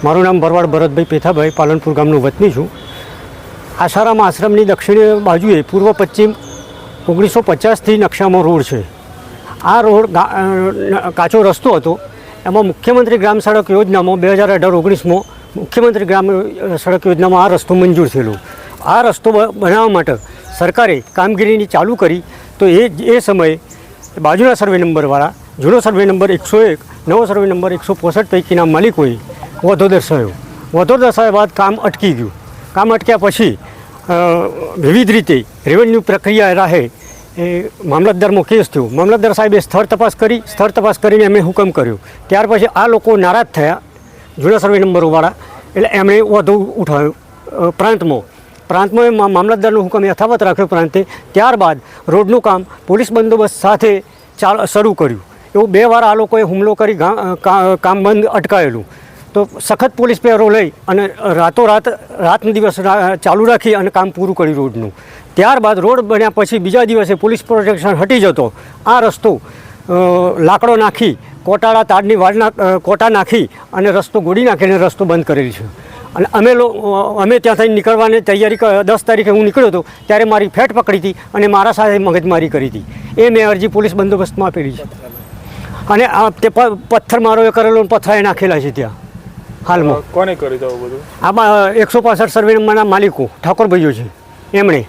મારું નામ ભરવાડ ભરતભાઈ પેથાભાઈ, પાલનપુર ગામનો વતની છું. આસારામ આશ્રમની દક્ષિણ બાજુએ પૂર્વ પશ્ચિમ 1950થી નકશામાં રોડ છે. આ રોડ કાચો રસ્તો હતો. એમાં મુખ્યમંત્રી ગ્રામ સડક યોજનામાં 2018-19માં મુખ્યમંત્રી ગ્રામ સડક યોજનામાં આ રસ્તો મંજૂર થયેલો. આ રસ્તો બનાવવા માટે સરકારે કામગીરીની ચાલુ કરી. તો એ સમયે બાજુના સર્વે નંબરવાળા જૂનો સર્વે નંબર 101, નવો સર્વે નંબર 165 પૈકીના માલિકોએ વધો દર્શાવ્યો. વધો દર્શાવ્યા બાદ કામ અટકી ગયું. કામ અટક્યા પછી વિવિધ રીતે રેવન્યુ પ્રક્રિયા રાહે એ મામલતદારમાં કેસ થયો. મામલતદાર સાહેબે સ્થળ તપાસ કરી. સ્થળ તપાસ કરીને એમણે હુકમ કર્યો. ત્યાર પછી આ લોકો નારાજ થયા જૂના સર્વે નંબરોવાળા, એટલે એમણે વધુ ઉઠાવ્યો પ્રાંતમાં મામલતદારનો હુકમ યથાવત રાખ્યો પ્રાંતે. ત્યારબાદ રોડનું કામ પોલીસ બંદોબસ્ત સાથે શરૂ કર્યું. એવું 2 વાર આ લોકોએ હુમલો કરી કામ બંધ અટકાવેલું. તો સખત પોલીસ પહેરો લઈ અને રાતનો દિવસ ચાલુ રાખી અને કામ પૂરું કર્યું રોડનું. ત્યારબાદ રોડ બન્યા પછી બીજા દિવસે પોલીસ પ્રોટેક્શન હટી જતો આ રસ્તો લાકડો નાખી, કોટાળા તારની વાડના કોટા નાખી અને રસ્તો ગોળી નાખીને રસ્તો બંધ કરેલી છે. અને અમે ત્યાંથી નીકળવાની તૈયારી 10 તારીખે હું નીકળ્યો હતો ત્યારે મારી ફેટ પકડી હતી અને મારા સાથે મગજમારી કરી હતી. એ મેં અરજી પોલીસ બંદોબસ્તમાં આપેલી છે. અને તે પથ્થર મારો એ કરેલો પથ્થરા નાખેલા છે ત્યાં હાલમાં. કોને કરી દઉં બધું? આમાં 165 સર્વે નંબરના માલિકો ઠાકોરભાઈઓ છે એમણે.